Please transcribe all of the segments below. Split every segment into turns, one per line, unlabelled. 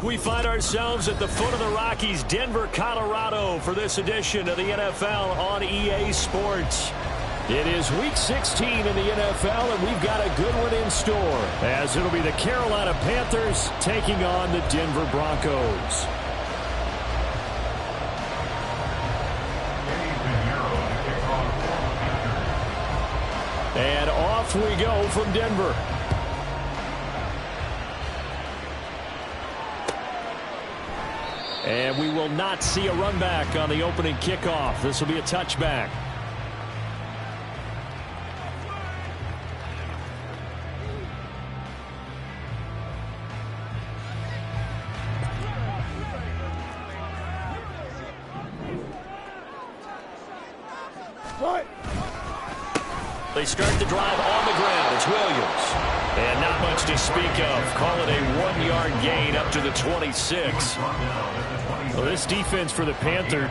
We find ourselves at the foot of the Rockies, Denver, Colorado, for this edition of the NFL on EA Sports. It is Week 16 in the NFL, and we've got a good one in store, as it'll be the Carolina Panthers taking on the Denver Broncos. And off we go from Denver. And we will not see a run back on the opening kickoff. This will be a touchback. They start the drive on the ground. It's Williams. And not much to speak of. Call it a 1-yard gain up to the 26. Well, this defense for the Panthers.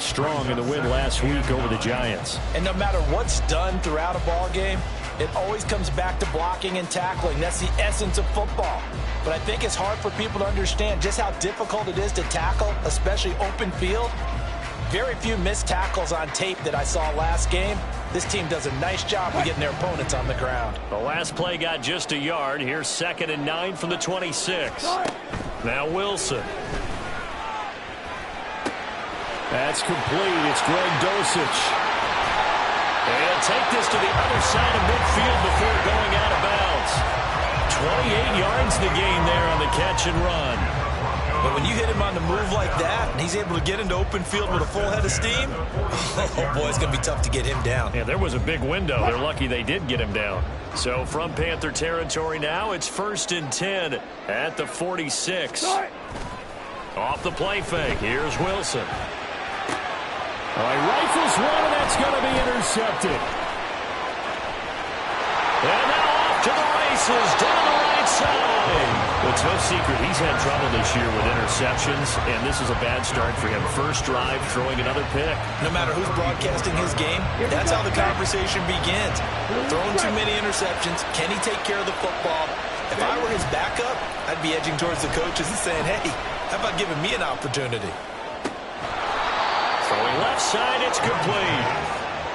Strong in the win last week over the Giants.
And no matter what's done throughout a ball game, it always comes back to blocking and tackling. That's the essence of football. But I think it's hard for people to understand just how difficult it is to tackle, especially open field. Very few missed tackles on tape that I saw last game. This team does a nice job of getting their opponents on the ground.
The last play got just a yard. Here's 2nd and 9 from the 26. Now Wilson. That's complete. It's Greg Dosich. And take this to the other side of midfield before going out of bounds. 28 yards the gain there on the catch and run.
But when you hit him on the move like that, and he's able to get into open field with a full head of steam, oh boy, it's going to be tough to get him down.
Yeah, there was a big window. They're lucky they did get him down. So from Panther territory now, it's 1st and 10 at the 46. Off the play fake. Here's Wilson. All right, rifles one, and that's going to be intercepted. And now off to the races down the right side. It's no secret he's had trouble this year with interceptions, and this is a bad start for him. First drive, throwing another pick.
No matter who's broadcasting his game, that's how the conversation begins. Throwing too many interceptions. Can he take care of the football? If I were his backup, I'd be edging towards the coaches and saying, hey, how about giving me an opportunity?
Throwing left side, it's complete.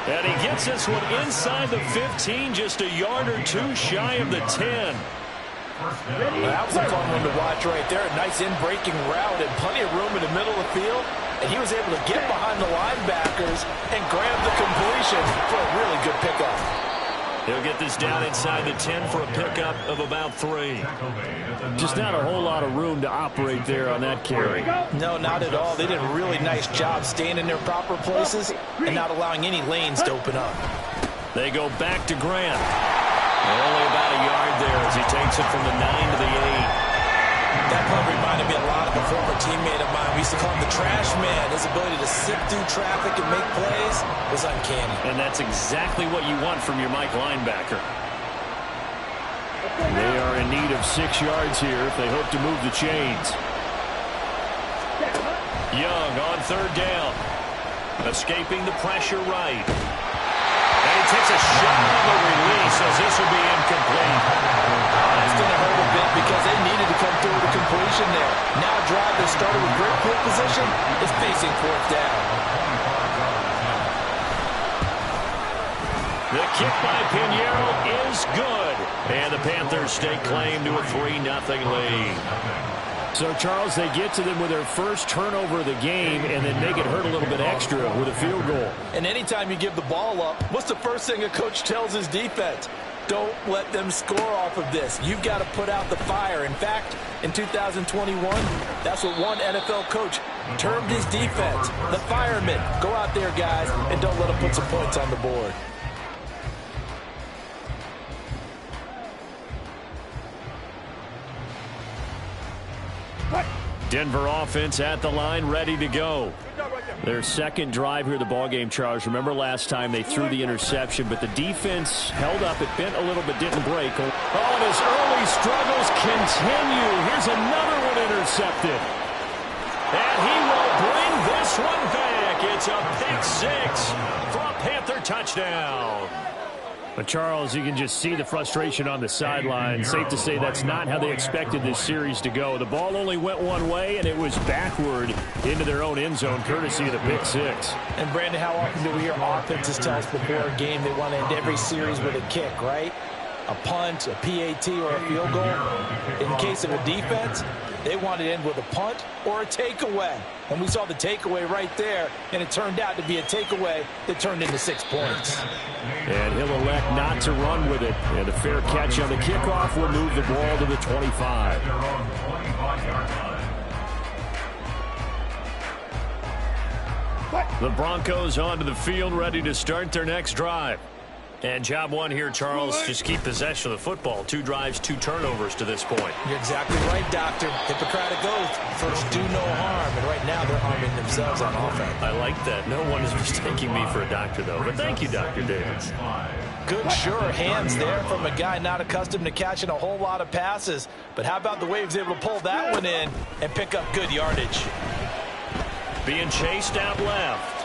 And he gets this one inside the 15, just a yard or two shy of the 10.
That was a fun one to watch right there. A nice in-breaking route and plenty of room in the middle of the field. And he was able to get behind the linebackers and grab the completion for a really good pickup.
He'll get this down inside the 10 for a pickup of about 3. Just not a whole lot of room to operate there on that carry.
No, not at all. They did a really nice job staying in their proper places and not allowing any lanes to open up.
They go back to Grant. Only about a yard there as he takes it from the 9 to the 8.
That play reminded me a lot of a former teammate of mine. We used to call him the trash man. His ability to sift through traffic and make plays was uncanny.
And that's exactly what you want from your Mike linebacker. They are in need of 6 yards here if they hope to move the chains. Young on 3rd down. Escaping the pressure right. And he takes a shot on the release as this will be incomplete.
That's going to hurt a bit because they needed to come through with a completion there. Now a drive that started with great field position is facing 4th down.
The kick by Pinheiro is good. And the Panthers stake claim to a 3-0 lead. So, Charles, they get to them with their first turnover of the game and then make it hurt a little bit extra with a field goal.
And anytime you give the ball up, what's the first thing a coach tells his defense? Don't let them score off of this. You've got to put out the fire. In fact, in 2021, that's what one NFL coach termed his defense, the firemen. Go out there, guys, and don't let them put some points on the board.
Denver offense at the line, ready to go. Their second drive here of the ballgame, Charles. Remember last time they threw the interception, but the defense held up. It bent a little but didn't break. Oh, and his early struggles continue. Here's another one intercepted. And he will bring this one back. It's a pick 6 for a Panther touchdown. But, Charles, you can just see the frustration on the sideline. Safe to say that's not how they expected this series to go. The ball only went one way, and it was backward into their own end zone, courtesy of the pick 6.
And, Brandon, how often do we hear offenses tell us before a game they want to end every series with a kick, right? A punt, a PAT, or a field goal. In the case of a defense, they want to end with a punt or a takeaway. And we saw the takeaway right there, and it turned out to be a takeaway that turned into 6 points.
And he'll elect not to run with it. And a fair catch on the kickoff will move the ball to the 25. The Broncos onto the field, ready to start their next drive. And job one here, Charles, just keep possession of the football. 2 drives, 2 turnovers to this point.
You're exactly right, Doctor. Hippocratic oath. First, do no harm. And right now, they're harming themselves on offense.
I like that. No one is mistaking me for a doctor, though. But thank you, Dr. Davis.
Good, sure hands there from a guy not accustomed to catching a whole lot of passes. But how about the way he was able to pull that one in and pick up good yardage?
Being chased out left.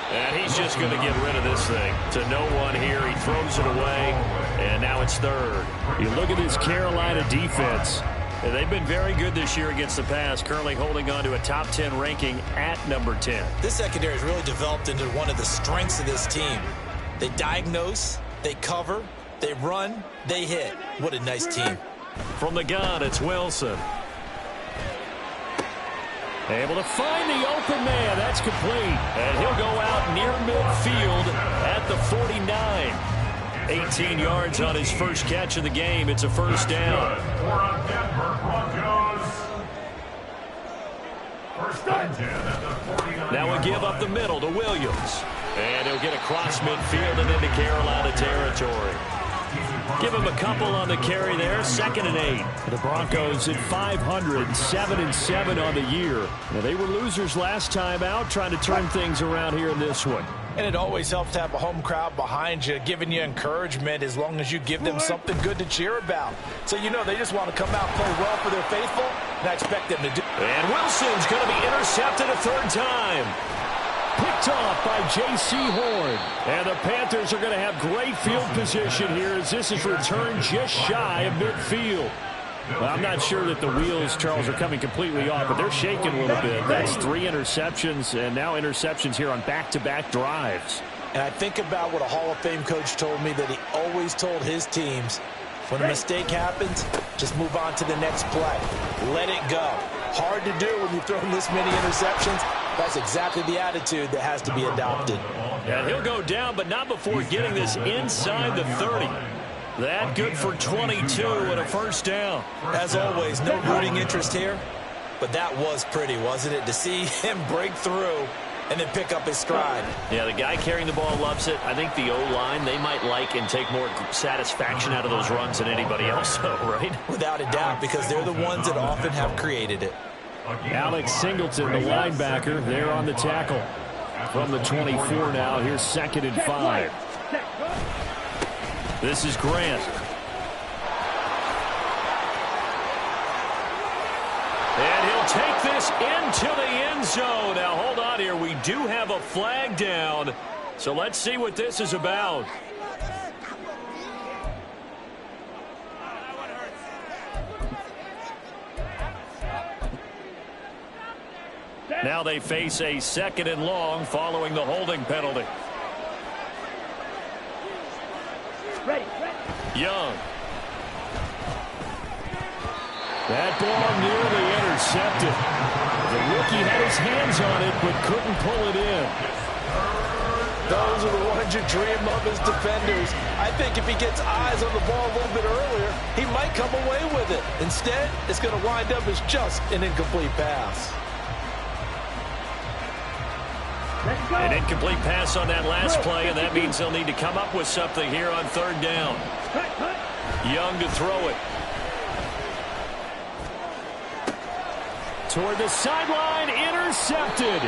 And he's just going to get rid of this thing. To no one here. He throws it away. And now it's 3rd. You look at this Carolina defense. And they've been very good this year against the pass, currently holding on to a top 10 ranking at number 10.
This secondary has really developed into one of the strengths of this team. They diagnose, they cover, they run, they hit. What a nice team.
From the gun, it's Wilson. Able to find the open man. That's complete. And he'll go out near midfield at the 49. 18 yards on his first catch of the game. It's a first down. Now we give up the middle to Williams. And he'll get across midfield and into Carolina territory. Give him a couple on the carry there. 2nd and 8. The Broncos at 500, 7-7 on the year. Now, they were losers last time out, trying to turn things around here in this one.
And it always helps to have a home crowd behind you, giving you encouragement as long as you give them something good to cheer about. So, you know, they just want to come out and play well for their faithful, and I expect them to do.
And Wilson's going to be intercepted a 3rd time. Picked off by J.C. Horn. And the Panthers are going to have great field position here as this is returned just shy of midfield. Well, I'm not sure that the wheels, Charles, are coming completely off, but they're shaking a little bit. That's 3 interceptions, and now interceptions here on back-to-back drives.
And I think about what a Hall of Fame coach told me, that he always told his teams, when a mistake happens, just move on to the next play. Let it go. Hard to do when you throw this many interceptions. That's exactly the attitude that has to be adopted.
And he'll go down, but not before getting this inside the 30. That good for 22 and a first down.
As always, no rooting interest here, but that was pretty, wasn't it? To see him break through and then pick up his stride.
Yeah, the guy carrying the ball loves it. I think the O-line, they might like and take more satisfaction out of those runs than anybody else, though, right?
Without a doubt, because they're the ones that often have created it.
Alex Singleton, the linebacker, there on the tackle. From the 24 now, here's 2nd and 5. This is Grant. And he'll take this into the end zone. Now, hold on here. We do have a flag down. So let's see what this is about. Now they face a 2nd and long following the holding penalty. Young. That ball nearly intercepted. The rookie had his hands on it but couldn't pull it in.
Those are the ones you dream of as defenders. I think if he gets eyes on the ball a little bit earlier, he might come away with it. Instead, it's going to wind up as just an incomplete pass.
An incomplete pass on that last play, and that means they'll need to come up with something here on 3rd down. Young to throw it. Toward the sideline, intercepted.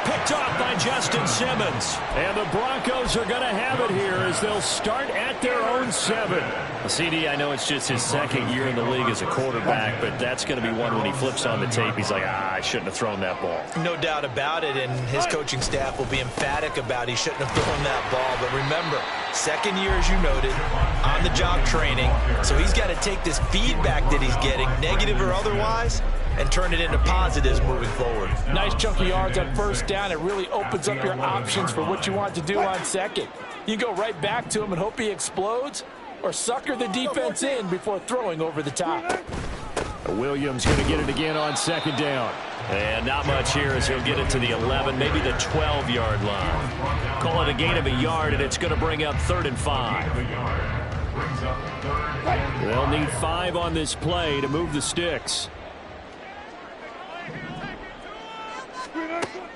Picked off by Justin Simmons. And the Broncos are going to have it here as they'll start at their own 7. CD, I know it's just his 2nd year in the league as a quarterback, but that's going to be one when he flips on the tape. He's like, I shouldn't have thrown that ball.
No doubt about it, and his coaching staff will be emphatic about he shouldn't have thrown that ball. But remember, 2nd year, as you noted, on-the-job training. So he's got to take this feedback that he's getting, negative or otherwise, and turn it into positives moving forward. Nice chunk of yards on 1st down. It really opens up your options for what you want to do on 2nd. You go right back to him and hope he explodes, or sucker the defense in before throwing over the top.
Williams going to get it again on 2nd down. And not much here as he'll get it to the 11, maybe the 12-yard line. Call it a gain of a yard, and it's going to bring up 3rd and 5. They'll need 5 on this play to move the sticks.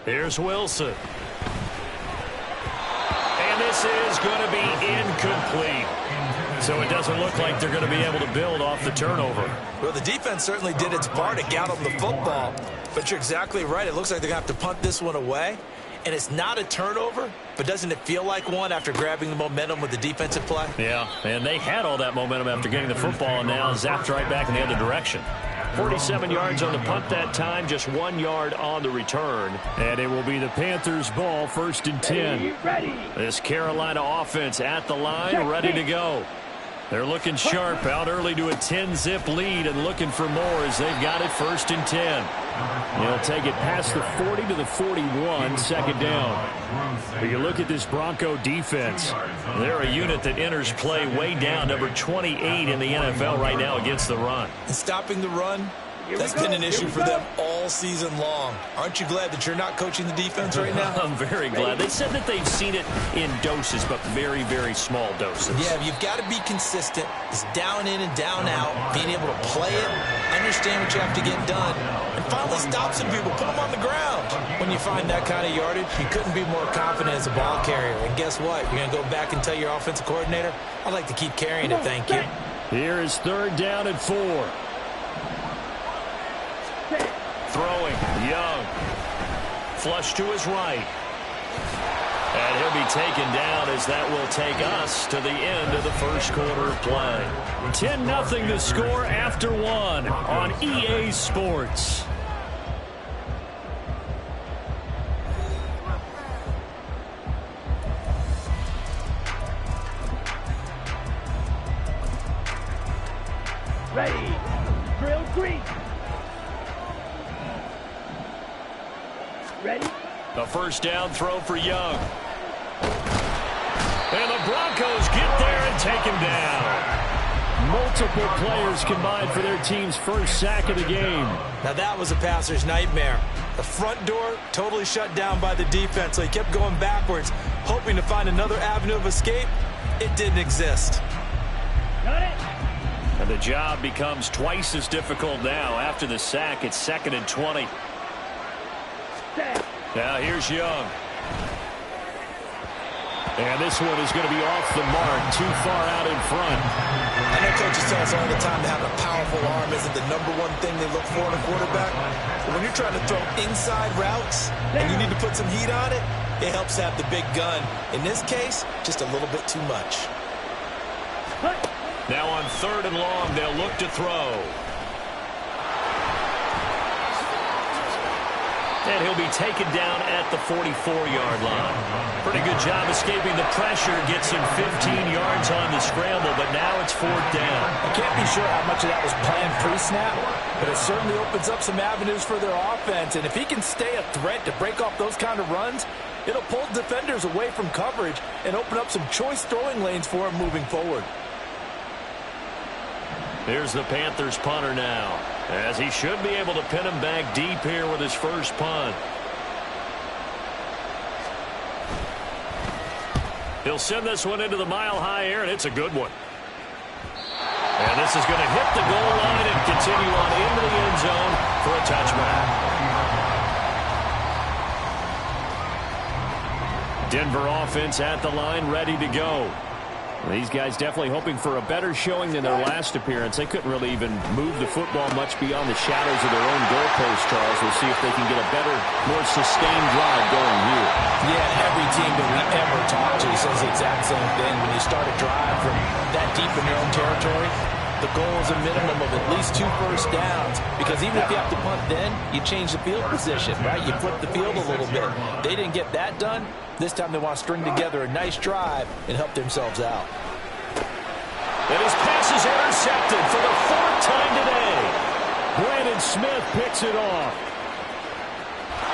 Here's Wilson. And this is going to be incomplete. So it doesn't look like they're going to be able to build off the turnover.
Well, the defense certainly did its part to get them the football. But you're exactly right. It looks like they're going to have to punt this one away. And it's not a turnover, but doesn't it feel like one after grabbing the momentum with the defensive play?
Yeah, and they had all that momentum after getting the football and now zapped right back in the other direction. 47 yards on the punt that time, just 1 yard on the return. And it will be the Panthers' ball, 1st and 10. This Carolina offense at the line, ready to go. They're looking sharp, out early to a 10-zip lead and looking for more as they've got it 1st and 10. They'll take it past the 40 to the 41, 2nd down. But you look at this Bronco defense. They're a unit that enters play way down, number 28 in the NFL right now against the run.
And stopping the run, that's been an issue for them all season long. Aren't you glad that you're not coaching the defense right now?
I'm very glad. They said that they've seen it in doses, but very, very small doses.
Yeah, you've got to be consistent. It's down in and down out, being able to play it, understand what you have to get done, and finally stop some people, put them on the ground. When you find that kind of yardage, you couldn't be more confident as a ball carrier. And guess what? You're going to go back and tell your offensive coordinator, I'd like to keep carrying it, thank you.
Here is 3rd down and 4. Throwing, Young. Flush to his right. And he'll be taken down as that will take us to the end of the 1st quarter of play. 10-0 the score after 1 on EA Sports.
Ready. Drill green. Ready?
The 1st down throw for Young. And the Broncos get there and take him down. Multiple players combined for their team's first sack of the game.
Now that was a passer's nightmare. The front door totally shut down by the defense, so he kept going backwards, hoping to find another avenue of escape. It didn't exist.
Got it.
And the job becomes twice as difficult now. After the sack, it's 2nd and 20. Now here's Young. And this one is going to be off the mark, too far out in front.
I know coaches tell us all the time that having a powerful arm isn't the #1 thing they look for in a quarterback. But when you're trying to throw inside routes and you need to put some heat on it, it helps to have the big gun. In this case, just a little bit too much.
Now on 3rd and long, they'll look to throw. And he'll be taken down at the 44-yard line. Pretty good job escaping the pressure. Gets him 15 yards on the scramble, but now it's 4th down.
I can't be sure how much of that was planned pre-snap, but it certainly opens up some avenues for their offense. And if he can stay a threat to break off those kind of runs, it'll pull defenders away from coverage and open up some choice throwing lanes for him moving forward.
Here's the Panthers punter now, as he should be able to pin him back deep here with his first punt. He'll send this one into the mile-high air, and it's a good one. And this is going to hit the goal line and continue on into the end zone for a touchback. Denver offense at the line, ready to go. These guys definitely hoping for a better showing than their last appearance. They couldn't really even move the football much beyond the shadows of their own goalpost, Charles. We'll see if they can get a better, more sustained drive going here.
Yeah, every team that we ever talk to says the exact same thing. When you start a drive from that deep in your own territory, the goal is a minimum of at least 2 first downs, because even if you have to punt then, you change the field position, right? You flip the field a little bit. They didn't get that done. This time they want to string together a nice drive and help themselves out.
And his pass is intercepted for the 4th time today. Brandon Smith picks it off.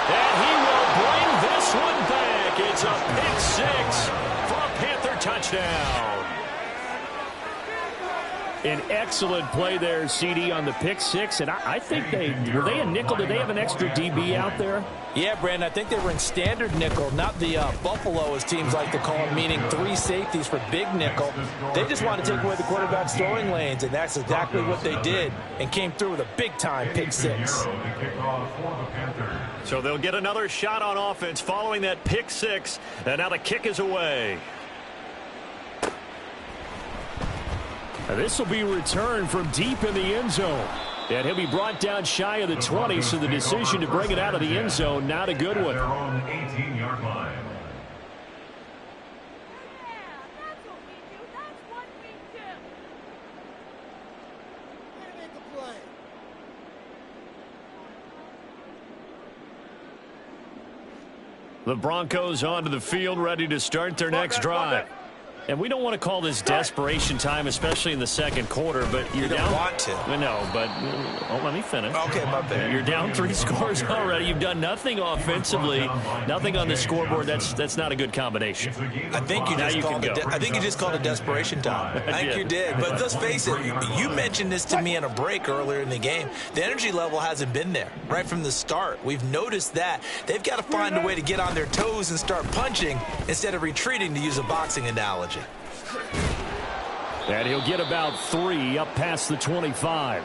And he will bring this one back. It's a pick 6 for a Panther touchdown. An excellent play there, CD, on the pick 6. And I think were they a nickel? Did they have an extra DB out there?
Yeah, Brandon, I think they were in standard nickel, not the Buffalo, as teams like to call them, meaning 3 safeties for big nickel. They just want to take away the quarterback's throwing lanes, and that's exactly what they did, and came through with a big-time pick 6.
So they'll get another shot on offense following that pick 6, and now the kick is away. And this will be returned from deep in the end zone. And he'll be brought down shy of the 20, so the decision to bring it out of the end zone, not a good one.
Their own 18-yard line.
The Broncos onto the field, ready to start their next drive. And we don't want to call this desperation time, especially in the second quarter, but you're down.
You don't want to.
No, but let me finish.
Okay, my bad.
You're down 3 scores already. You've done nothing offensively, nothing on the scoreboard. That's not a good combination.
I think you just called it desperation time. I think you did. But let's face it, you mentioned this to me in a break earlier in the game. The energy level hasn't been there right from the start. We've noticed that. They've got to find a way to get on their toes and start punching instead of retreating, to use a boxing analogy.
And he'll get about 3 up past the 25.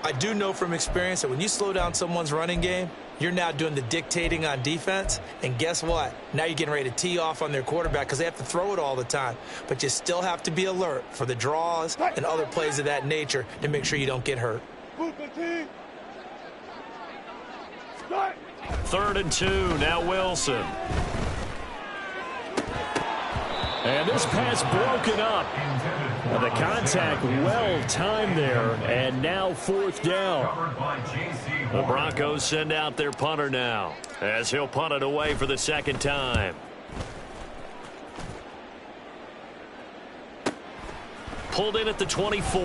I do know from experience that when you slow down someone's running game, you're now doing the dictating on defense. And guess what? Now you're getting ready to tee off on their quarterback because they have to throw it all the time. But you still have to be alert for the draws and other plays of that nature to make sure you don't get hurt.
3rd and 2. Now Wilson. And this pass broken up. And the contact well-timed there. And now 4th down. The Broncos send out their punter now, as he'll punt it away for the 2nd time. Pulled in at the 24.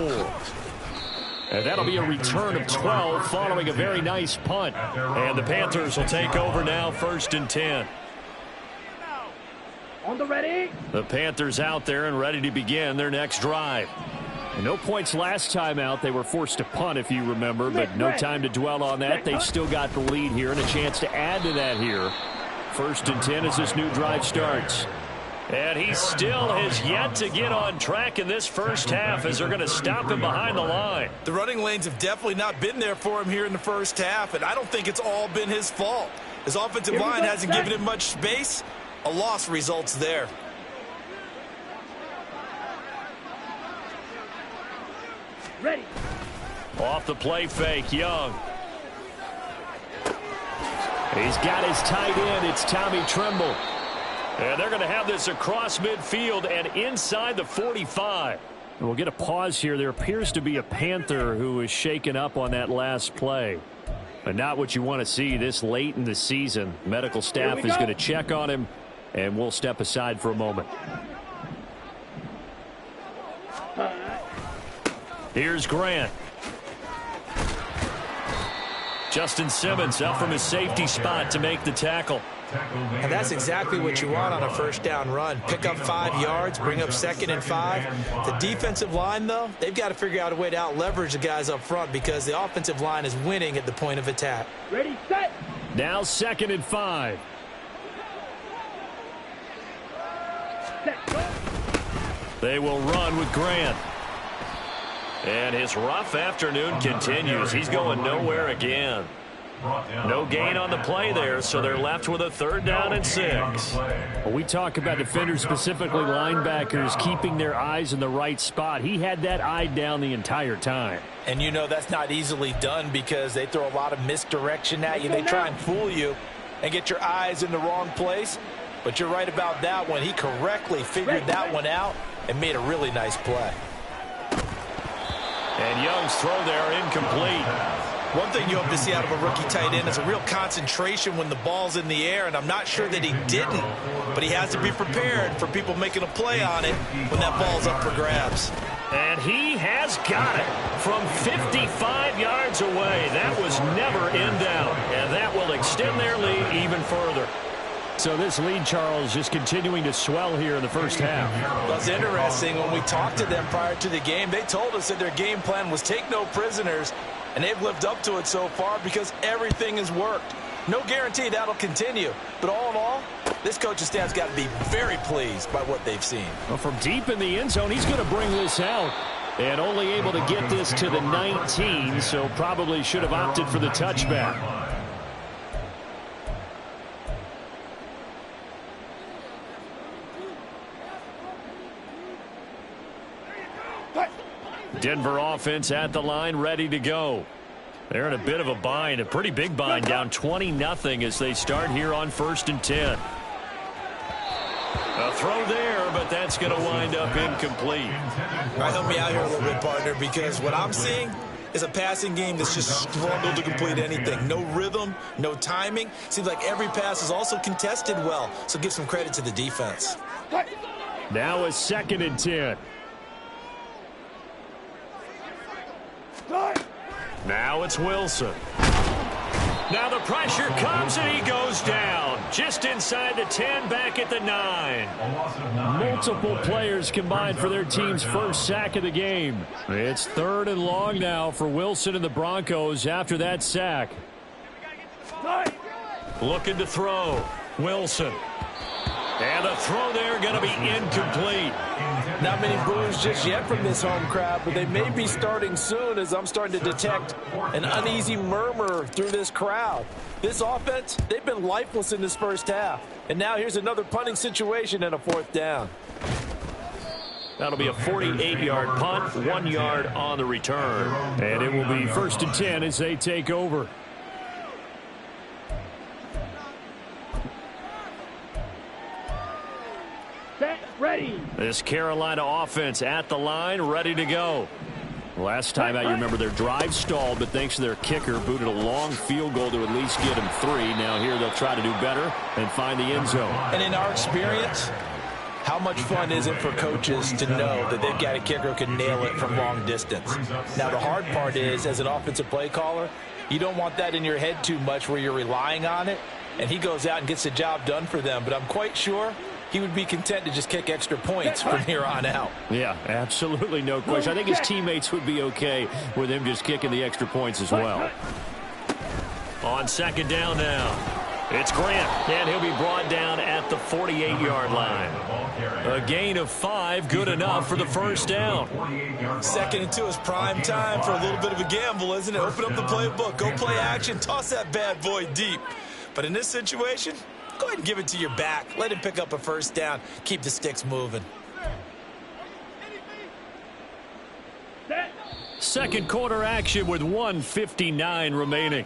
And that'll be a return of 12 following a very nice punt. And the Panthers will take over now, 1st and 10.
On the ready.
The Panthers out there and ready to begin their next drive. And no points last time out. They were forced to punt, if you remember, but no time to dwell on that. They've still got the lead here and a chance to add to that here. 1st and 10 as this new drive starts. And he still has yet to get on track in this first half as they're going to stop him behind the line.
The running lanes have definitely not been there for him here in the first half, and I don't think it's all been his fault. His offensive line hasn't given him much space. A loss results there.
Ready.
Off the play fake, Young. He's got his tight end. It's Tommy Tremble. And they're going to have this across midfield and inside the 45. And we'll get a pause here. There appears to be a Panther who is shaken up on that last play. But not what you want to see this late in the season. Medical staff is going to check on him, and we'll step aside for a moment. Here's Grant. Justin Simmons up from his safety spot to make the tackle.
And that's exactly what you want on a first down run. Pick up 5 yards, bring up 2nd and 5. The defensive line, though, they've got to figure out a way to out-leverage the guys up front because the offensive line is winning at the point of attack.
Ready, set.
Now 2nd and 5.
Set, go.
They will run with Grant. And his rough afternoon continues. He's going nowhere again. No gain on the play there, so they're left with a 3rd down and 6. Well, we talk about defenders, specifically linebackers, keeping their eyes in the right spot. He had that eye down the entire time.
And you know that's not easily done because they throw a lot of misdirection at you. They try and fool you and get your eyes in the wrong place. But you're right about that one. He correctly figured that one out and made a really nice play.
And Young's throw there incomplete.
One thing you hope to see out of a rookie tight end is a real concentration when the ball's in the air, and I'm not sure that he didn't, but he has to be prepared for people making a play on it when that ball's up for grabs.
And he has got it from 55 yards away. That was never in doubt, and that will extend their lead even further. So this lead, Charles, just continuing to swell here in the first half.
Well, it's interesting. When we talked to them prior to the game, they told us that their game plan was take no prisoners, and they've lived up to it so far because everything has worked. No guarantee that'll continue, but all in all, this coaching staff's got to be very pleased by what they've seen.
Well, from deep in the end zone, he's going to bring this out, and only able to get this to the 19, so probably should have opted for the touchback. Denver offense at the line, ready to go. They're in a bit of a bind, a pretty big bind, down 20-0 as they start here on 1st and 10. A throw there, but that's going to wind up incomplete.
All right, help me out here a little bit, partner, because what I'm seeing is a passing game that's just struggled to complete anything. No rhythm, no timing. Seems like every pass is also contested well, so give some credit to the defense.
Now a 2nd and 10. Now it's Wilson. Now the pressure comes and he goes down. Just inside the 10, back at the 9. Multiple players combined for their team's first sack of the game. It's 3rd and long now for Wilson and the Broncos after that sack. Looking to throw. Wilson. And the throw there going to be incomplete.
Not many boos just yet from this home crowd, but they may be starting soon as I'm starting to detect an uneasy murmur through this crowd. This offense, they've been lifeless in this first half. And now here's another punting situation and a 4th down.
That'll be a 48-yard punt, 1 yard on the return. And it will be 1st and 10 as they take over.
Ready.
This Carolina offense at the line, ready to go. Last time out, you remember their drive stalled, but thanks to their kicker, booted a long field goal to at least get them 3. Now here they'll try to do better and find the end zone.
And in our experience, how much fun is it for coaches to know that they've got a kicker who can nail it from long distance? Now the hard part is, as an offensive play caller, you don't want that in your head too much where you're relying on it, and he goes out and gets the job done for them. But I'm quite sure he would be content to just kick extra points from here on out.
Yeah, absolutely no question. I think his teammates would be okay with him just kicking the extra points as well. On second down now. It's Grant, and he'll be brought down at the 48-yard line. A gain of 5, good enough for the first down.
2nd and 2 is prime time for a little bit of a gamble, isn't it? Open up the playbook, go play action, toss that bad boy deep. But in this situation, go ahead and give it to your back. Let him pick up a first down. Keep the sticks moving.
Second quarter action with 1:59 remaining.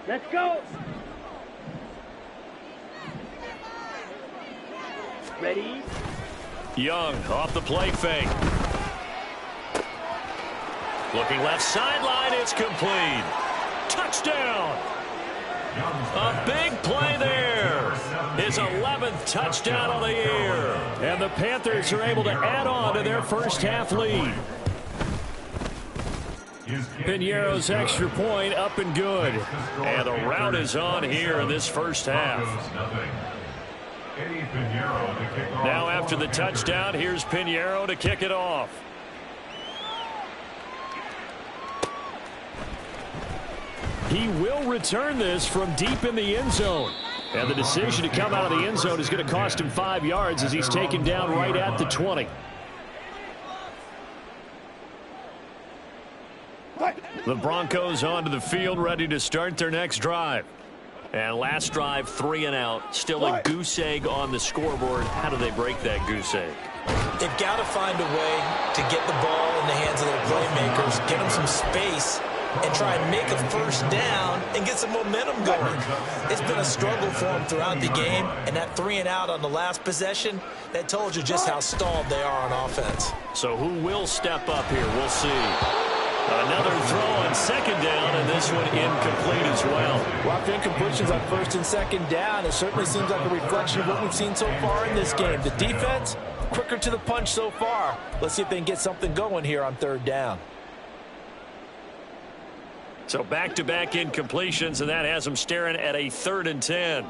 Let's go. Ready?
Young off the play fake. Looking left sideline, it's complete. Touchdown. A big play there. His 11th touchdown on the year. And the Panthers are able to add on to their first half lead. Piñeiro's extra point up and good. And the route is on here in this first half. Now after the touchdown, here's Piñeiro to kick it off. He will return this from deep in the end zone. And the decision to come out of the end zone is going to cost him 5 yards as he's taken down right at the 20. The Broncos onto the field, ready to start their next drive. And last drive, 3 and out. Still a goose egg on the scoreboard. How do they break that goose egg?
They've got to find a way to get the ball in the hands of their playmakers, get them some space, and try and make a first down and get some momentum going. It's been a struggle for them throughout the game, and that 3 and out on the last possession, that told you just how stalled they are on offense.
So who will step up here? We'll see. Another throw on second down, and this one incomplete as well.
Lots of incompletions on first and second down. It certainly seems like a reflection of what we've seen so far in this game. The defense, quicker to the punch so far. Let's see if they can get something going here on third down.
So back-to-back incompletions, and that has them staring at a 3rd and 10.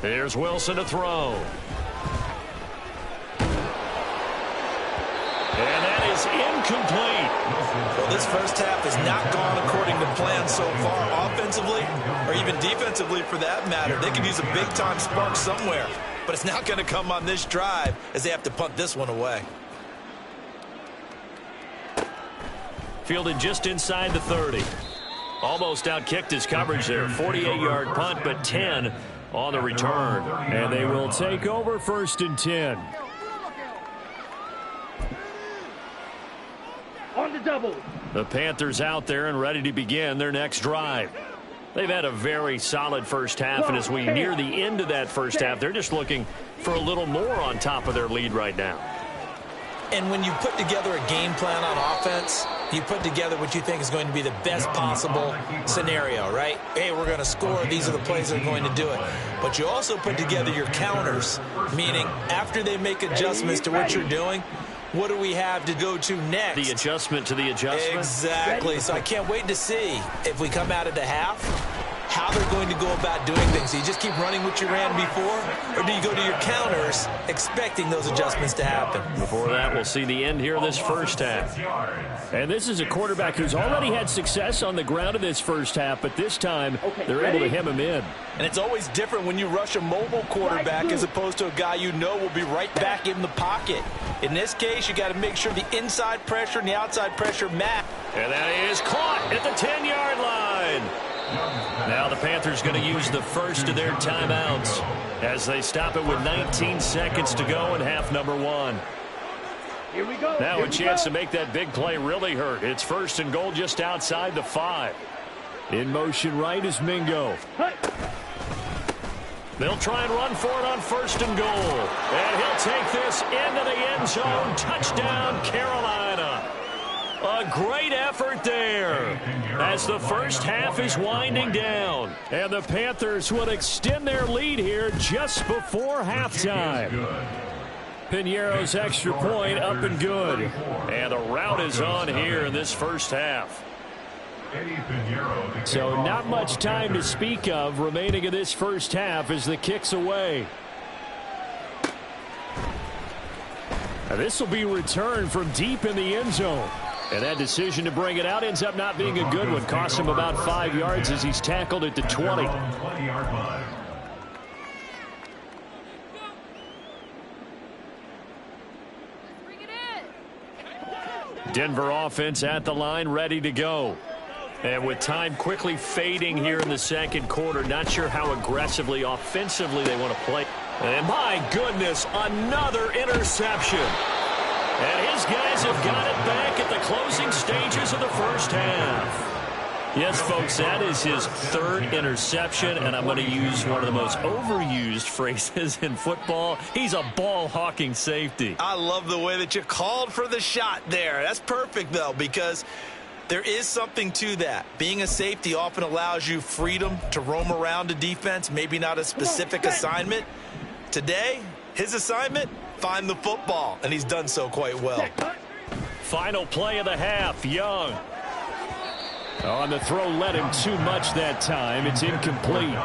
Here's Wilson to throw. And that is incomplete.
Well, this first half has not gone according to plan so far, offensively or even defensively for that matter. They could use a big-time spark somewhere, but it's not going to come on this drive as they have to punt this one away.
Fielded just inside the 30. Almost outkicked his coverage there. 48-yard punt, but 10 on the return. And they will take over 1st and 10.
On the double.
The Panthers out there and ready to begin their next drive. They've had a very solid first half, and as we near the end of that first half, they're just looking for a little more on top of their lead right now.
And when you put together a game plan on offense, you put together what you think is going to be the best possible scenario, right? Hey, we're going to score. These are the plays that are going to do it. But you also put together your counters, meaning after they make adjustments to what you're doing, what do we have to go to next?
The adjustment to the adjustment?
Exactly. So I can't wait to see if we come out of the half, how they're going to go about doing things. Do you just keep running what you ran before, or do you go to your counters expecting those adjustments to happen?
Before that, we'll see the end here of this first half. And this is a quarterback who's already had success on the ground in this first half, but this time they're able to hem him in.
And it's always different when you rush a mobile quarterback as opposed to a guy you know will be right back in the pocket. In this case, you got to make sure the inside pressure and the outside pressure match.
And that is caught at the 10-yard line. Now the Panthers going to use the first of their timeouts as they stop it with 19 seconds to go in half number 1.
Here we go.
Now a chance to make that big play really hurt. It's 1st and goal just outside the 5. In motion right is Mingo. They'll try and run for it on 1st and goal. And he'll take this into the end zone. Touchdown, Carolina. A great effort there as the first half is winding down. And the Panthers will extend their lead here just before halftime. Piñeiro's extra point up and good. And the route is on here in this first half. So not much time to speak of remaining in this first half as the kick's away. This will be returned from deep in the end zone. And that decision to bring it out ends up not being a good one. Costs him about 5 yards as he's tackled at the 20. Denver offense at the line, ready to go. And with time quickly fading here in the second quarter, not sure how aggressively, offensively they want to play. And my goodness, another interception. And his guys have got it back at the closing stages of the first half. Yes, folks, that is his third interception, and I'm going to use one of the most overused phrases in football. He's a ball-hawking safety.
I love the way that you called for the shot there. That's perfect, though, because there is something to that. Being a safety often allows you freedom to roam around a defense, maybe not a specific assignment. Today, his assignment, find the football, and he's done so quite well.
Final play of the half, Young. On the throw led him too much that time. It's incomplete.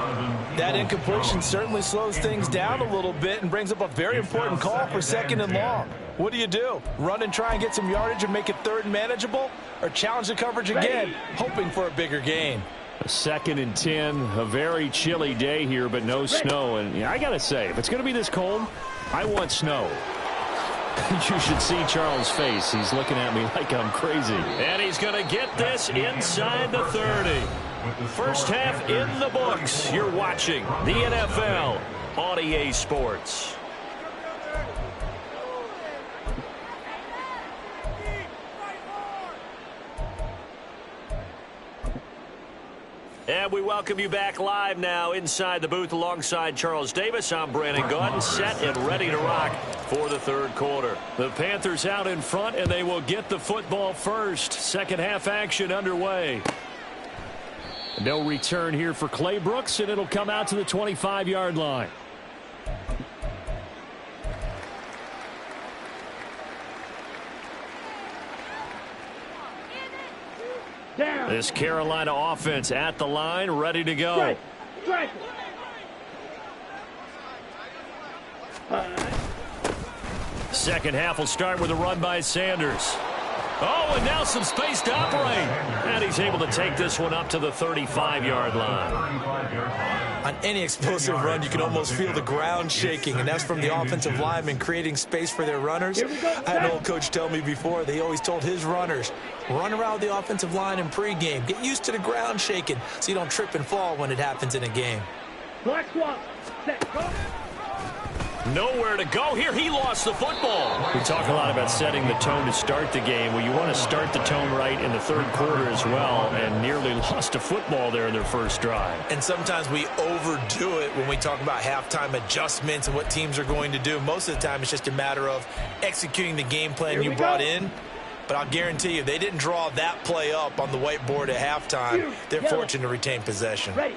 That incompletion certainly slows things down a little bit and brings up a very important call for second and long. What do? Run and try and get some yardage and make it third and manageable? Or challenge the coverage again, hoping for a bigger gain?
A 2nd and 10, a very chilly day here, but no snow. And I got to say, if it's going to be this cold, I want snow. You should see Charles' face. He's looking at me like I'm crazy. And he's going to get this inside the 30. First half in the books. You're watching the NFL on EA Sports. And we welcome you back live now inside the booth alongside Charles Davis. I'm Brandon Gaudin, set and ready to rock for the third quarter. The Panthers out in front, and they will get the football first. Second half action underway. No return here for Clay Brooks, and it'll come out to the 25-yard line.
Down.
This Carolina offense at the line, ready to go.
Strike.
Second half will start with a run by Sanders. Oh, and now some space to operate. And he's able to take this one up to the 35-yard line.
On any explosive run, you can almost feel the ground shaking, and that's from the offensive linemen creating space for their runners. I had an old coach tell me before, they always told his runners, run around the offensive line in pregame. Get used to the ground shaking so you don't trip and fall when it happens in a game.
Black swap. Set. Go.
Nowhere to go here. He lost the football. We talk a lot about setting the tone to start the game. Well, you want to start the tone right in the third quarter as well, and nearly lost a football there in their first drive.
And sometimes we overdo it when we talk about halftime adjustments and what teams are going to do. Most of the time, it's just a matter of executing the game plan you brought in. But I'll guarantee you, they didn't draw that play up on the whiteboard at halftime. They're fortunate to retain possession.
Ready.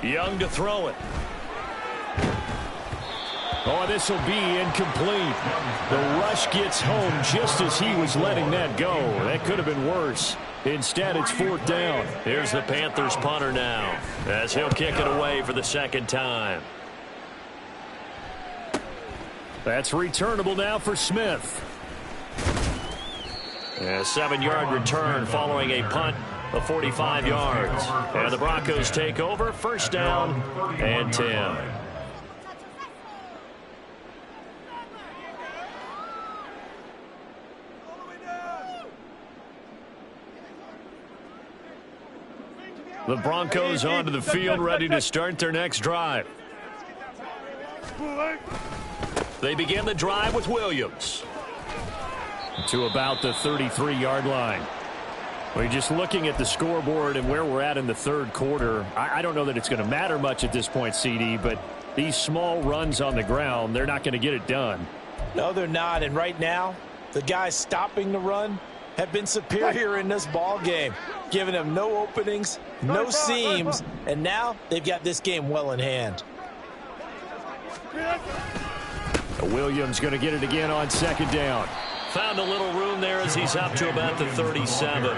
Young to throw it. Oh, this will be incomplete. The rush gets home just as he was letting that go. That could have been worse. Instead, it's fourth down. Here's the Panthers punter now, as he'll kick it away for the second time. That's returnable now for Smith. A 7-yard return following a punt of 45 yards. And the Broncos take over, first down and 10. The Broncos onto the field, ready to start their next drive. They begin the drive with Williams. To about the 33-yard line. We're just looking at the scoreboard and where we're at in the third quarter. I don't know that it's going to matter much at this point, CD, but these small runs on the ground, they're not going to get it done.
No, they're not. And right now, the guys stopping the run have been superior in this ball game, giving them no openings, no seams, and now they've got this game well in hand.
Williams going to get it again on second down. Found a little room there as he's up to about the 37.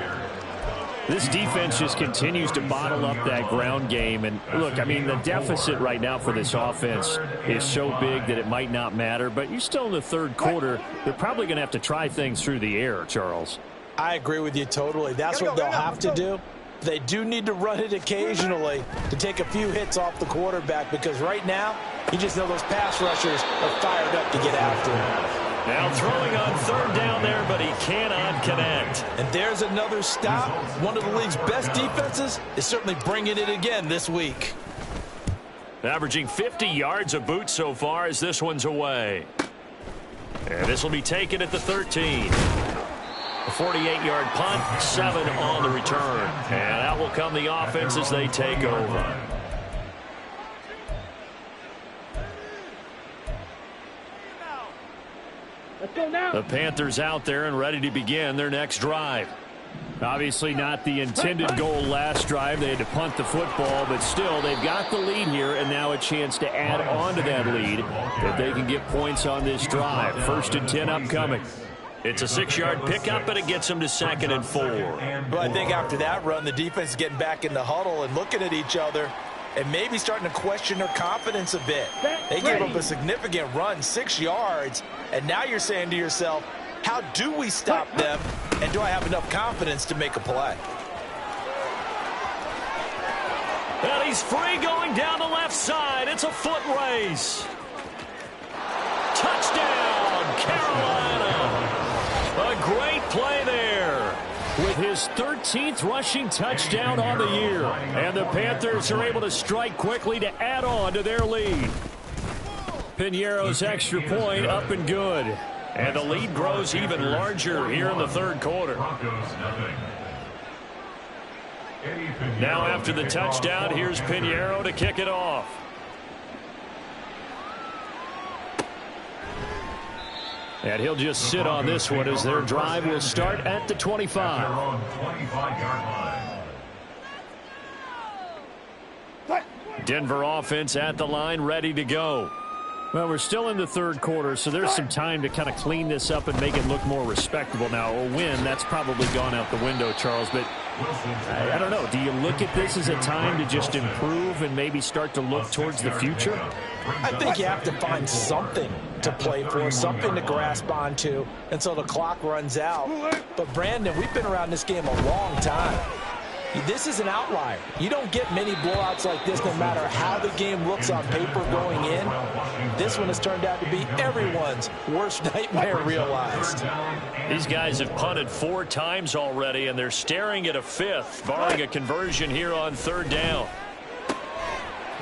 This defense just continues to bottle up that ground game. And, look, I mean, the deficit right now for this offense is so big that it might not matter. But you're still in the third quarter. They're probably going to have to try things through the air, Charles.
I agree with you totally. That's what they'll have to do. They do need to run it occasionally to take a few hits off the quarterback, because right now, you just know those pass rushers are fired up to get after him.
Now throwing on third down there, but he cannot connect.
And there's another stop. One of the league's best defenses is certainly bringing it again this week.
Averaging 50 yards a boot so far as this one's away. And this will be taken at the 13. A 48-yard punt, 7 on the return. And out will come the offense as they take over.
Let's go now.
The Panthers out there and ready to begin their next drive. Obviously not the intended goal last drive. They had to punt the football, but still they've got the lead here, and now a chance to add on to that lead if they can get points on this drive. 1st and 10 upcoming. It's a 6-yard pickup, but it gets them to 2nd and 4.
Well, I think after that run, the defense is getting back in the huddle and looking at each other and maybe starting to question their confidence a bit. They gave up a significant run, 6 yards, and now you're saying to yourself, how do we stop them, and do I have enough confidence to make a play?
And he's free going down the left side. It's a foot race. Touchdown, Carolina. A great play there with his 13th rushing touchdown on the year. And the Panthers are able to strike quickly to add on to their lead. Piñeiro's extra point up and good. And the lead grows even larger here in the third quarter. Now after the touchdown, here's Piñeiro to kick it off. And he'll just sit on this one as their drive will start at the 25. Denver offense at the line, ready to go. Well, we're still in the third quarter, so there's some time to kind of clean this up and make it look more respectable. Now, a win, that's probably gone out the window, Charles, but I don't know. Do you look at this as a time to just improve and maybe start to look towards the future?
I think you have to find something to play for, something to grasp onto until the clock runs out. But, Brandon, we've been around this game a long time. This is an outlier. You don't get many blowouts like this no matter how the game looks on paper going in. This one has turned out to be everyone's worst nightmare realized.
These guys have punted 4 times already, and they're staring at a 5th, barring a conversion here on 3rd down.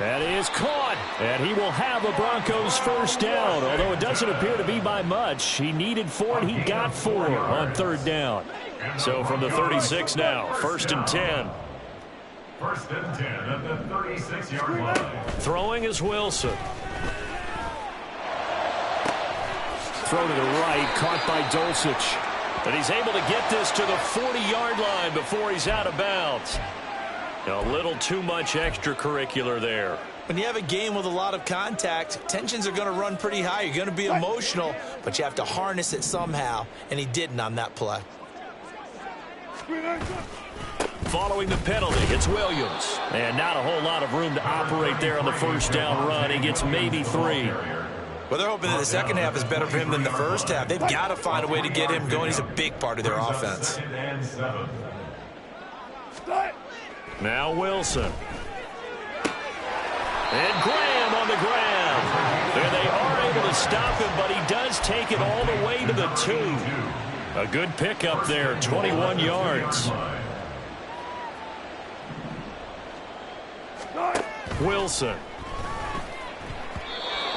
That is caught, and he will have a Broncos first down, although it doesn't appear to be by much. He needed 4, and he got 4 on 3rd down. So from the 36 now, 1st and 10.
1st and 10 at the 36-yard line.
Throwing is Wilson. Throw to the right, caught by Dulcich. And he's able to get this to the 40-yard line before he's out of bounds. A little too much extracurricular there.
When you have a game with a lot of contact, tensions are going to run pretty high. You're going to be emotional, but you have to harness it somehow, and he didn't on that play.
Following the penalty, it's Williams. And not a whole lot of room to operate there on the first down run. He gets maybe 3.
Well, they're hoping that the second half is better for him than the first half. They've got to find a way to get him going. He's a big part of their offense.
Now Wilson. And Graham on the ground. And they are able to stop him, but he does take it all the way to the 2. A good pickup there, 21 yards. Wilson.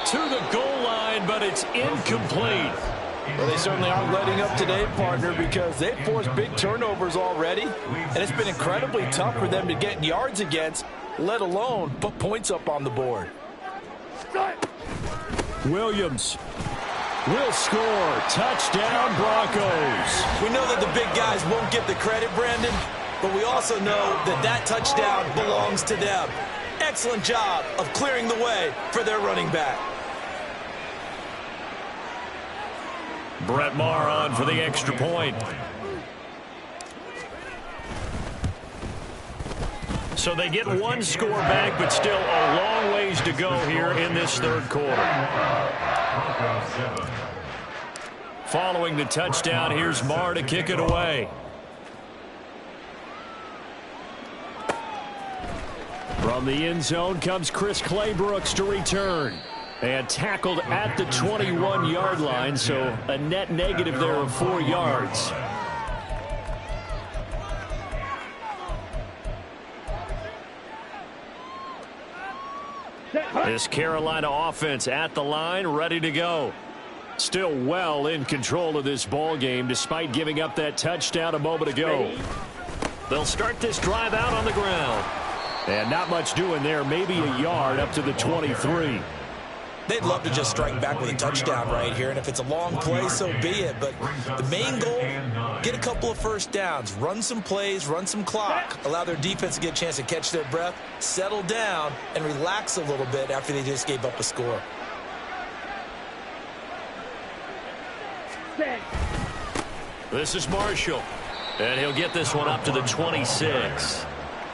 To the goal line, but it's incomplete.
Well, they certainly aren't letting up today, partner, because they've forced big turnovers already, and it's been incredibly tough for them to get yards against, let alone put points up on the board.
Williams will score. Touchdown, Broncos.
We know that the big guys won't get the credit, Brandon, but we also know that that touchdown belongs to them. Excellent job of clearing the way for their running back.
Brett Maher on for the extra point. So they get one score back, but still a long ways to go here in this third quarter. Following the touchdown, here's Maher to kick it away. From the end zone comes Chris Claybrooks to return. And tackled at the 21-yard line, so a net negative there of 4 yards. This Carolina offense at the line, ready to go. Still well in control of this ball game, despite giving up that touchdown a moment ago. They'll start this drive out on the ground. And not much doing there, maybe a yard up to the 23.
They'd love to just strike back with a touchdown right here, and if it's a long play, so be it. But the main goal, get a couple of first downs, run some plays, run some clock, allow their defense to get a chance to catch their breath, settle down, and relax a little bit after they just gave up a score.
This is Marshall, and he'll get this one up to the 26.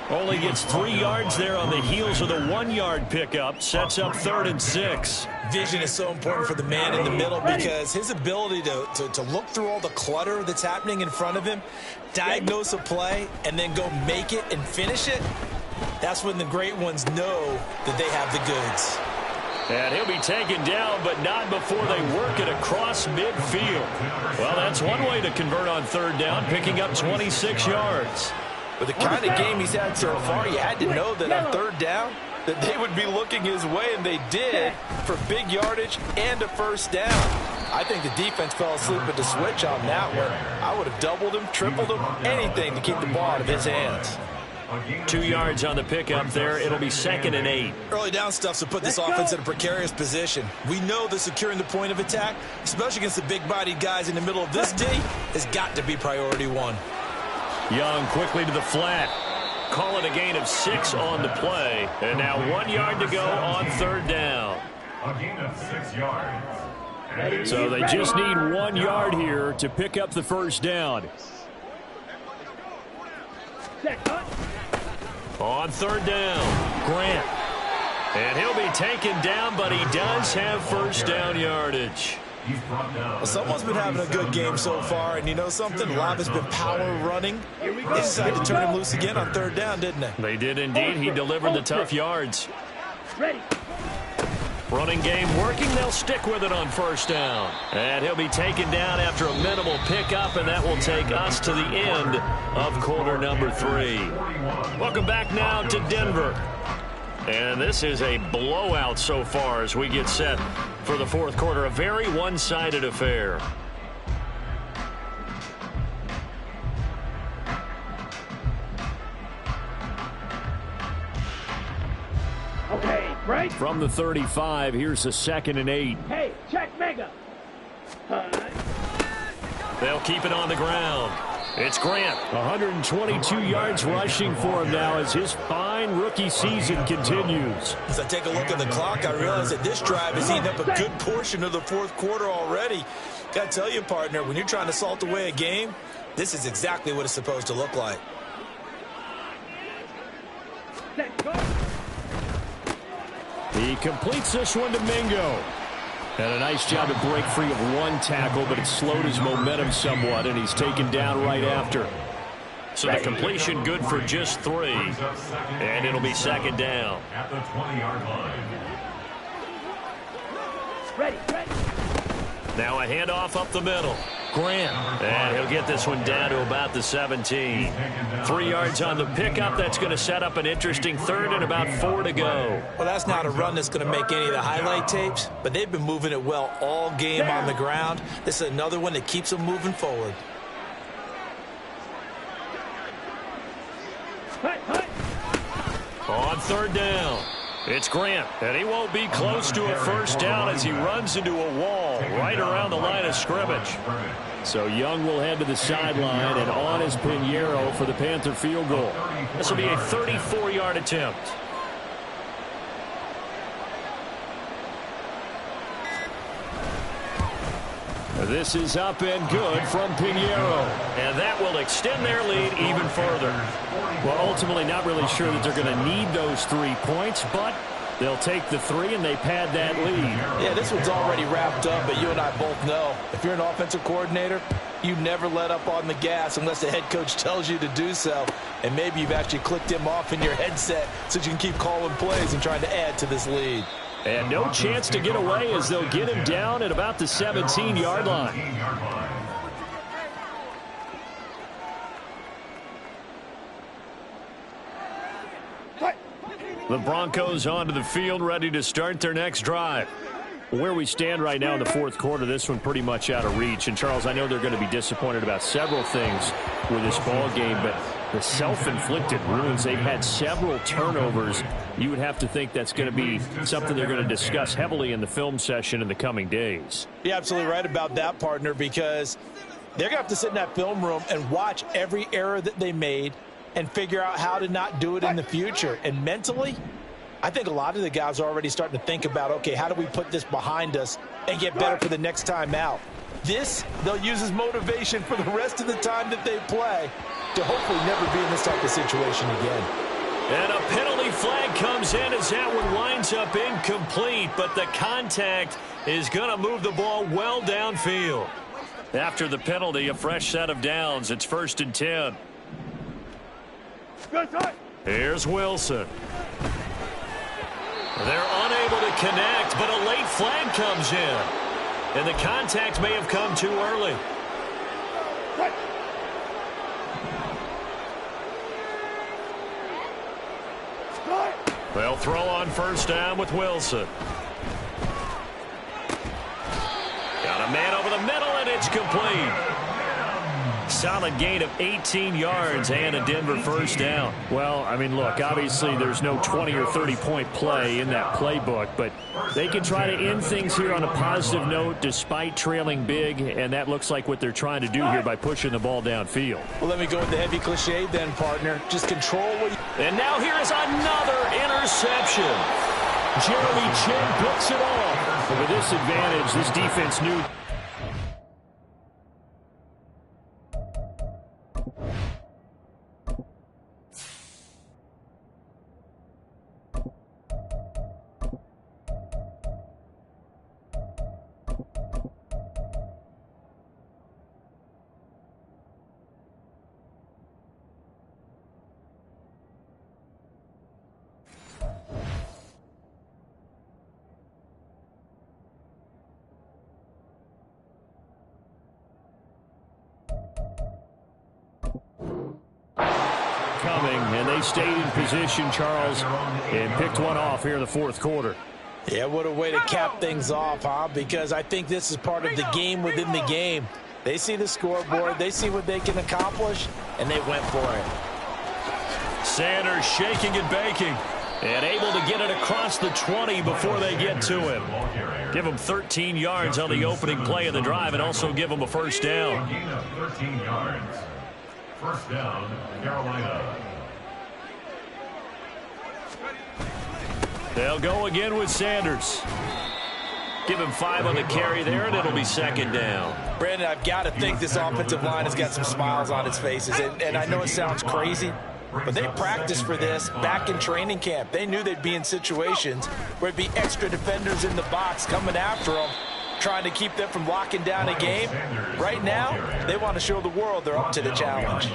Only gets 3 yards there on the heels of the 1-yard pickup. Sets up 3rd and 6.
Vision is so important for the man in the middle because his ability to look through all the clutter that's happening in front of him, diagnose a play, and then go make it and finish it, that's when the great ones know that they have the goods.
And he'll be taken down, but not before they work it across midfield. Well, that's one way to convert on 3rd down, picking up 26 yards.
With the kind of game he's had so far, you had to know that on 3rd down, that they would be looking his way, and they did, for big yardage and a first down. I think the defense fell asleep at the switch on that one. I would have doubled him, tripled him, anything to keep the ball out of his hands.
2 yards on the pickup there. It'll be 2nd and 8.
Early down stuff to put this offense in a precarious position. We know that securing the point of attack, especially against the big-bodied guys in the middle of this D, has got to be priority 1.
Young quickly to the flat. Call it a gain of 6 on the play. And now 1 yard to go on 3rd down.
A gain of 6 yards.
So they just need 1 yard here to pick up the first down. On 3rd down, Grant. And he'll be taken down, but he does have first down yardage.
Well, someone's been having a good game so far, and you know something? A lot has been power running. They decided to turn him loose again on 3rd down, didn't they?
They did indeed. He delivered the tough yards. Running game working. They'll stick with it on 1st down. And he'll be taken down after a minimal pickup, and that will take us to the end of quarter number 3. Welcome back now to Denver. And this is a blowout so far as we get set for the 4th quarter. A very one-sided affair.
Okay, break.
From the 35, here's a 2nd and 8.
Hey, check mega.
They'll keep it on the ground. It's Grant. 122 yards rushing for him now as his fine rookie season continues.
As I take a look at the clock, I realize that this drive has eaten up a good portion of the 4th quarter already. Got to tell you, partner, when you're trying to salt away a game, this is exactly what it's supposed to look like.
He completes this one to Mingo. And a nice job to break free of 1 tackle, but it slowed his momentum somewhat, and he's taken down right after. So the completion good for just 3, and it'll be 2nd down.
At the 20-yard line.
Ready.
Now a handoff up the middle. Grant. And he'll get this one down to about the 17. 3 yards on the pickup. That's going to set up an interesting 3rd and about 4 to go.
Well, that's not a run that's going to make any of the highlight tapes, but they've been moving it well all game on the ground. This is another one that keeps them moving forward.
On 3rd down, it's Grant, and he won't be close to a first down as he runs into a wall right around the line of scrimmage. So Young will head to the sideline, and on is Pinheiro for the Panther field goal. This will be a 34-yard attempt. This is up and good from Pinheiro. And that will extend their lead even further. Well, ultimately not really sure that they're going to need those 3 points, but they'll take the 3 and they pad that lead.
Yeah, this one's already wrapped up, but you and I both know if you're an offensive coordinator, you never let up on the gas unless the head coach tells you to do so. And maybe you've actually clicked him off in your headset so you can keep calling plays and trying to add to this lead.
And no chance to get away as they'll get him down at about the 17-yard line. The Broncos onto the field, ready to start their next drive. Where we stand right now in the fourth quarter, this one pretty much out of reach. And, Charles, I know they're going to be disappointed about several things with this ball game, but the self-inflicted wounds, they've had several turnovers. You would have to think that's going to be something they're going to discuss heavily in the film session in the coming days.
You're absolutely right about that, partner, because they're going to have to sit in that film room and watch every error that they made and figure out how to not do it in the future. And mentally, I think a lot of the guys are already starting to think about, okay, how do we put this behind us and get better for the next time out? This, they'll use as motivation for the rest of the time that they play to hopefully never be in this type of situation again.
And a penalty flag comes in as that one winds up incomplete, but the contact is going to move the ball well downfield. After the penalty, a fresh set of downs. It's 1st and 10. Here's Wilson. They're unable to connect, but a late flag comes in. And the contact may have come too early. They'll throw on 1st down with Wilson. Got a man over the middle, and it's complete. Solid gain of 18 yards and a Denver 1st down. Well, I mean, look, obviously there's no 20 or 30-point play in that playbook, but they can try to end things here on a positive note despite trailing big, and that looks like what they're trying to do here by pushing the ball downfield.
Well, let me go with the heavy cliche then, partner. Just control what you...
And now here is another interception. Jeremy Chin picks it off. But with this advantage, this defense knew... and they stayed in position, Charles, and picked one off here in the fourth quarter.
Yeah, what a way to cap things off, huh? Because I think this is part of the game within the game. They see the scoreboard, they see what they can accomplish, and they went for it.
Sanders shaking and baking, and able to get it across the 20 before they get to him. Give him 13 yards on the opening play of the drive and also give him a 1st down.
Gain of 13 yards. 1st down, Carolina.
They'll go again with Sanders. Give him 5 on the carry there, and it'll be 2nd down.
Brandon, I've got to think this offensive line has got some smiles on its faces. And I know it sounds crazy, but they practiced for this back in training camp. They knew they'd be in situations where it'd be extra defenders in the box coming after them, trying to keep them from locking down a game. Right now, they want to show the world they're up to the challenge.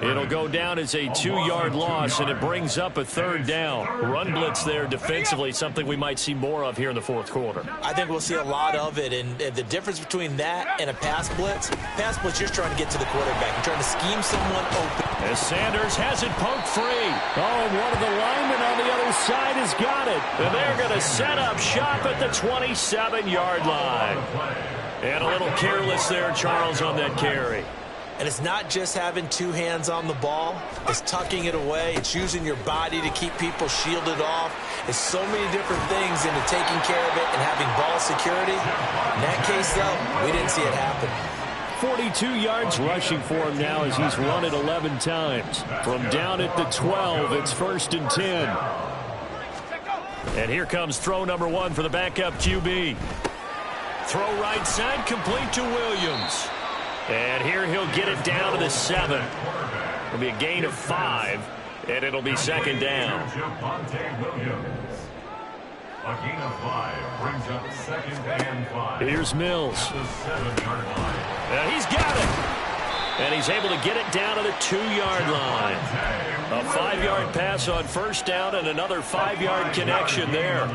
It'll go down as a 2-yard loss, and it brings up a 3rd down. Run blitz there defensively, something we might see more of here in the fourth quarter.
I think we'll see a lot of it, and the difference between that and a pass blitz, you're just trying to get to the quarterback. You're trying to scheme someone open.
As Sanders has it poked free. Oh, and one of the linemen on the other side has got it. And they're going to set up shop at the 27-yard line. And a little careless there, Charles, on that carry.
And it's not just having 2 hands on the ball. It's tucking it away. It's using your body to keep people shielded off. It's so many different things into taking care of it and having ball security. In that case, though, we didn't see it happen.
42 yards rushing for him now as he's run it 11 times. From down at the 12, it's 1st and 10. And here comes throw number 1 for the backup QB. throw right side, complete to Williams. And here he'll get it down to the 7. It'll be a gain of 5, and it'll be second down.
A gain of 5 brings up 2nd and 5.
Here's Mills.
At the 7-yard line.
And he's got it. And he's able to get it down to the 2-yard line. A 5-yard pass on first down and another 5-yard connection there.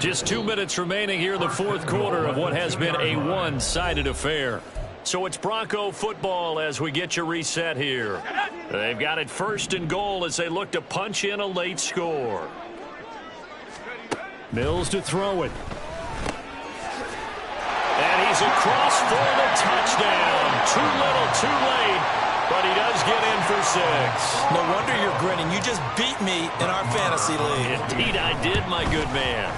Just 2 minutes remaining here in the fourth quarter of what has been a one-sided affair. So it's Bronco football as we get you reset here. They've got it 1st and goal as they look to punch in a late score. Mills to throw it. And he's across for the touchdown. Too little, too late, but he does get in for 6.
No wonder you're grinning. You just beat me in our fantasy league.
Indeed I did, my good man.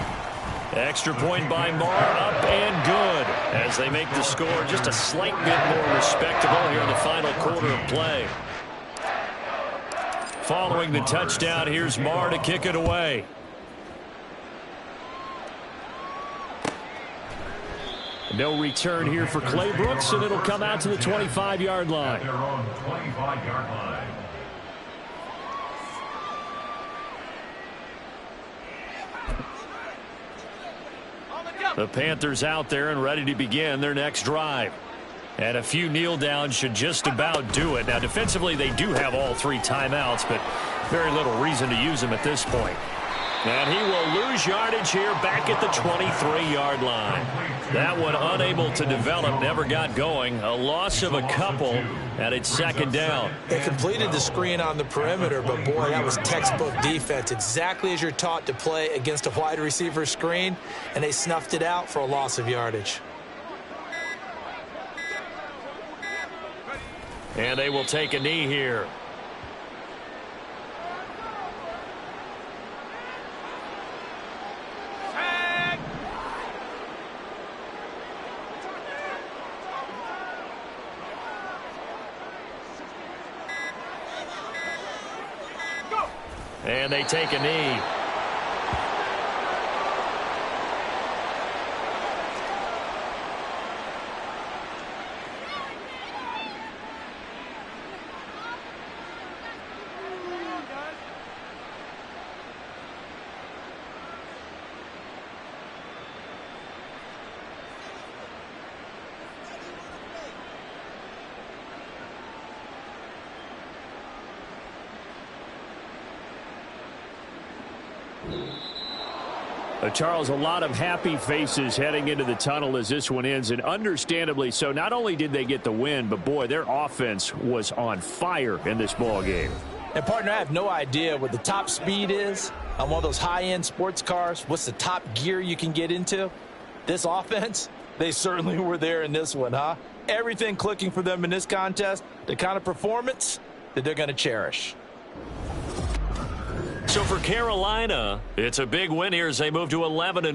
Extra point by Marr, up and good as they make the score just a slight bit more respectable here in the final quarter of play. Following the touchdown, here's Marr to kick it away. No return here for Clay Brooks, and it'll come out to the 25-yard line.
Their own 25-yard line.
The Panthers out there and ready to begin their next drive. And a few kneel downs should just about do it. Now, defensively, they do have all 3 timeouts, but very little reason to use them at this point. And he will lose yardage here back at the 23-yard line. That one unable to develop, never got going. A loss of a couple, and it's second down.
They completed the screen on the perimeter, but boy, that was textbook defense. Exactly as you're taught to play against a wide receiver screen, and they snuffed it out for a loss of yardage.
And they will take a knee here. And they take a knee. Charles, a lot of happy faces heading into the tunnel as this one ends, and understandably so. Not only did they get the win, but boy, their offense was on fire in this ball game.
And partner, I have no idea what the top speed is on one of those high-end sports cars. What's the top gear you can get into? This offense, they certainly were there in this one, huh? Everything clicking for them in this contest, the kind of performance that they're going to cherish.
So for Carolina, it's a big win here as they move to 11-4.